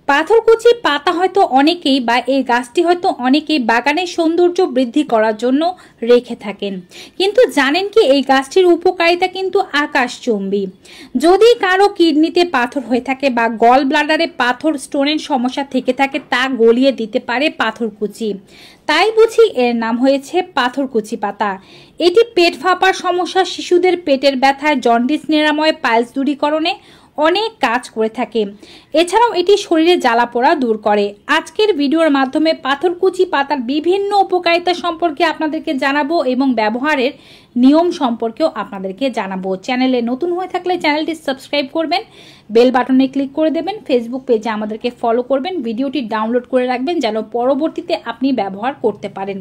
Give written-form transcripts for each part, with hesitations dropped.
পাথরকুচি পাতা হয়তো অনেকেই বা এই গাছটি হয়তো অনেকেই বাগানের সৌন্দর্য বৃদ্ধি করার জন্য রেখে থাকেন, কিন্তু জানেন কি এই গাছটির উপকারিতা কিন্তু আকাশচুম্বী। যদি কারো কিডনিতে পাথর হয়ে থাকে বা গল ব্লাডারে পাথর স্টোনের সমস্যা থেকে থাকে তা গলিয়ে দিতে পারে পাথরকুচি। তাই বুঝি এর নাম হয়েছে পাথরকুচি পাতা। এটি পেট ফাঁপার সমস্যা, শিশুদের পেটের ব্যথা, জন্ডিস নিরাময়, পাইলস দূরীকরণে অনেক কাজ করে থাকে। এছাড়াও এটি শরীরে জ্বালা পোড়া দূর করে। আজকের ভিডিওর মাধ্যমে পাথরকুচি পাতার বিভিন্ন উপকারিতা সম্পর্কে আপনাদেরকে জানাবো এবং ব্যবহারের নিয়ম সম্পর্কেও আপনাদেরকে জানাবো। চ্যানেলে নতুন হয়ে থাকলে চ্যানেলটি সাবস্ক্রাইব করবেন, বেল বাটনে ক্লিক করে দেবেন, ফেসবুক পেজে আমাদেরকে ফলো করবেন, ভিডিওটি ডাউনলোড করে রাখবেন যেন পরবর্তীতে আপনি ব্যবহার করতে পারেন।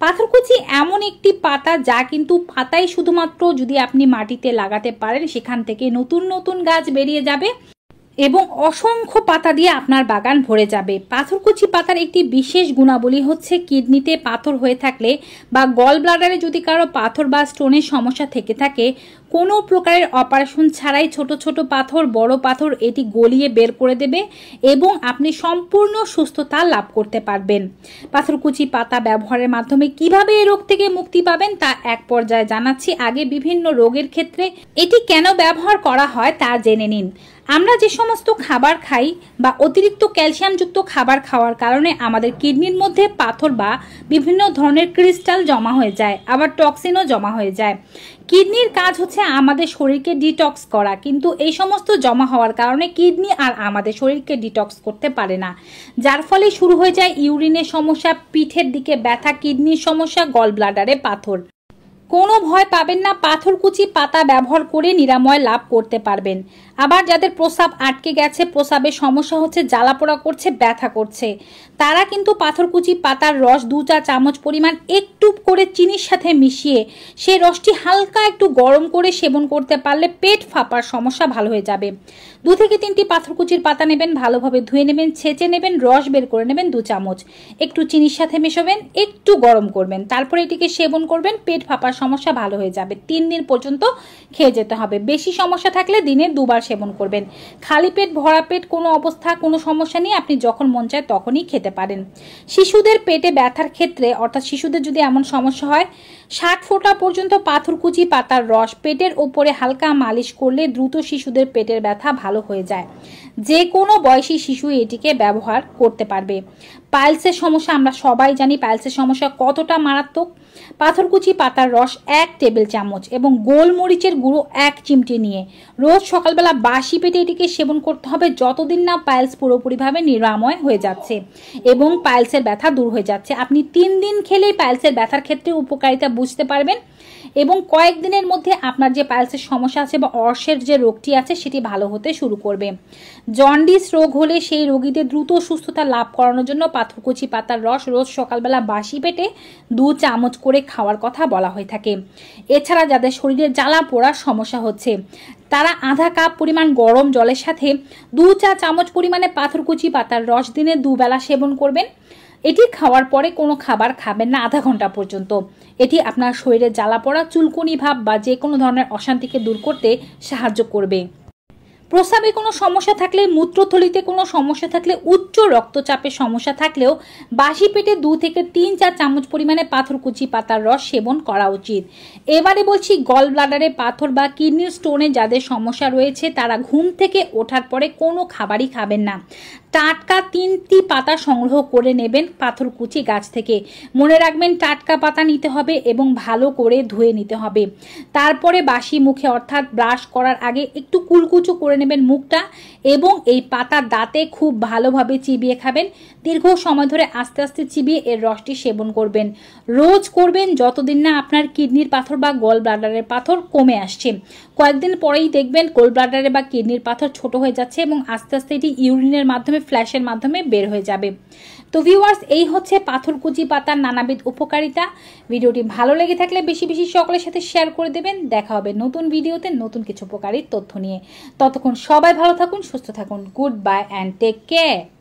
পাথরকুচি এমন একটি পাতা যা কিন্তু পাতাই শুধুমাত্র যদি আপনি মাটিতে লাগাতে পারেন সেখান থেকে নতুন নতুন গাছ বেরিয়ে যাবে এবং অসংখ্য পাতা দিয়ে আপনার বাগান ভরে যাবে। পাথরকুচি পাতার একটি বিশেষ গুণাবলী হচ্ছে কিডনিতে পাথর হয়ে থাকলে বা গল ব্লাডারে যদি কারো পাথর বা স্টোনের সমস্যা থেকে থাকে কোনো প্রকারের অপারেশন ছাড়াই ছোট ছোট পাথর, বড় পাথর এটি গলিয়ে বের করে দেবে এবং আপনি সম্পূর্ণ সুস্থতা লাভ করতে পারবেন। পাথরকুচি পাতা ব্যবহারের মাধ্যমে কিভাবে এই রোগ থেকে মুক্তি পাবেন তা এক পর্যায়ে জানাচ্ছি। আগে বিভিন্ন রোগের ক্ষেত্রে এটি কেন ব্যবহার করা হয় তা জেনে নিন। আমরা যে সমস্ত খাবার খাই বা অতিরিক্ত ক্যালসিয়ামযুক্ত খাবার খাওয়ার কারণে আমাদের কিডনির মধ্যে পাথর বা বিভিন্ন ধরনের ক্রিস্টাল জমা হয়ে যায়, আবার টক্সিনও জমা হয়ে যায়। কিডনির কাজ হচ্ছে আমাদের শরীরকে ডিটক্স করা, কিন্তু এই সমস্ত জমা হওয়ার কারণে কিডনি আর আমাদের শরীরকে ডিটক্স করতে পারে না, যার ফলে শুরু হয়ে যায় ইউরিনের সমস্যা, পিঠের দিকে ব্যথা, কিডনির সমস্যা, গল ব্লাডারে পাথর। কোনো ভয় পাবেন না, পাথরকুচি পাতা ব্যবহার করে নিরাময় লাভ করতে পারবেন। আবার যাদের প্রস্রাব আটকে গেছে, প্রস্রাবের সমস্যা হচ্ছে, জ্বালাপোড়া করছে, ব্যথা করছে, তারা কিন্তু পাথরকুচি পাতার রস 2 চা চামচ পরিমাণ একটু করে চিনির সাথে মিশিয়ে সেই রসটি হালকা একটু গরম করে সেবন করতে পারলে পেট ফাঁপার সমস্যা ভালো হয়ে যাবে। 2 থেকে 3টি পাথরকুচির পাতা নেবেন, ভালোভাবে ধুয়ে নেবেন, ছেঁচে নেবেন, রস বের করে নেবেন 2 চামচ, একটু চিনির সাথে মেশাবেন, একটু গরম করবেন, তারপরে এটিকে সেবন করবেন। পেট ফাঁপার সমস্যা ভালো হয়ে যাবে। 3 দিন পর্যন্ত খেয়ে যেতে হবে। বেশি সমস্যা থাকলে দিনে 2 বার সেবন করবেন। খালি পেট, ভরা পেট কোনো অবস্থা, কোনো সমস্যা নেই, আপনি যখন মন চায় তখনই খেতে পারেন। শিশুদের পেটে ব্যথার ক্ষেত্রে, অর্থাৎ শিশুদের যদি এমন সমস্যা হয়, 60 ফোঁটা পর্যন্ত পাথরকুচি পাতার রস পেটের ওপরে হালকা মালিশ করলে দ্রুত শিশুদের পেটের ব্যথা ভালো হয়ে যায়। যে কোনো বয়সী শিশু এটিকে ব্যবহার করতে পারবে। পাইলসের সমস্যা আমরা সবাই জানি পাইলসের সমস্যা কতটা মারাত্মক। পাথরকুচি পাতার রস 1 টেবিল চামচ এবং গোলমরিচের গুঁড়ো 1 চিমটি নিয়ে রোজ সকালবেলা বাসি পেটে এটিকে সেবন করতে হবে যতদিন না পাইলস পুরোপুরিভাবে নিরাময় হয়ে যাচ্ছে এবং পাইলসের ব্যথা দূর হয়ে যাচ্ছে। আপনি 3 দিন খেলেই পাইলসের ব্যথার ক্ষেত্রে উপকারিতা বুঝতে পারবেন এবং কয়েকদিনের মধ্যে আপনার যে পাইলসের সমস্যা আছে বা অর্শের যে রোগটি আছে সেটি ভালো হতে শুরু করবে। জন্ডিস রোগ হলে সেই রোগীদের দ্রুত সুস্থতা লাভ করানোর জন্য পাথরকুচি পাতার রস রোজ সকালবেলা বাসি পেটে 2 চামচ করে খাওয়ার কথা বলা হয়ে থাকে। এছাড়া যাদের শরীরে জ্বালা পোড়ার সমস্যা হচ্ছে তারা আধা কাপ পরিমাণ গরম জলের সাথে 2 চা চামচ পরিমাণে পাথরকুচি পাতার রস দিনে 2 বেলা সেবন করবেন। এটি খাওয়ার পরে কোনো খাবার খাবেন না আধা ঘন্টা পর্যন্ত। এটি আপনার শরীরে জ্বালা পোড়া, চুলকুনি ভাব বা যে কোনো ধরনের অশান্তিকে দূর করতে সাহায্য করবে। প্রস্রাবে কোনো সমস্যা থাকলে, মূত্রথলিতে কোনো সমস্যা থাকলে, উচ্চ রক্তচাপের সমস্যা থাকলেও বাসি পেটে 2 থেকে 3 চা চামচ পরিমাণে পাথরকুচি পাতার রস সেবন করা উচিত। এবারে বলছি গল ব্লাডারে পাথর বা কিডনির স্টোনে যাদের সমস্যা রয়েছে তারা ঘুম থেকে ওঠার পরে কোনো খাবারই খাবেন না। টাটকা 3টি পাতা সংগ্রহ করে নেবেন পাথরকুচি গাছ থেকে। মনে রাখবেন টাটকা পাতা নিতে হবে এবং ভালো করে ধুয়ে নিতে হবে। তারপরে বাসি মুখে অর্থাৎ ব্রাশ করার আগে একটু কুলকুচো করে নেবেন মুখটা এবং এই পাতা দাঁতে খুব ভালোভাবে চিবিয়ে খাবেন। দীর্ঘ সময় ধরে আস্তে আস্তে চিবিয়ে এর রসটি সেবন করবেন। রোজ করবেন যতদিন না আপনার কিডনির পাথর বা গল ব্লাডারের পাথর কমে আসছে। কয়েকদিন পরেই দেখবেন গল ব্লাডারে বা কিডনির পাথর ছোট হয়ে যাচ্ছে এবং আস্তে আস্তে এটি ইউরিনের মাধ্যমে, ফ্ল্যাশের মাধ্যমে বের হয়ে যাবে। তো ভিউয়ার্স, এই হচ্ছে পাথরকুচি পাতার নানাবিধ উপকারিতা। ভিডিওটি ভালো লেগে থাকলে বেশি বেশি সকলের সাথে শেয়ার করে দেবেন। দেখা হবে নতুন ভিডিওতে নতুন কিছু উপকারী তথ্য নিয়ে। ততক্ষণ সবাই ভালো থাকুন, সুস্থ থাকুন। Good bye and take care.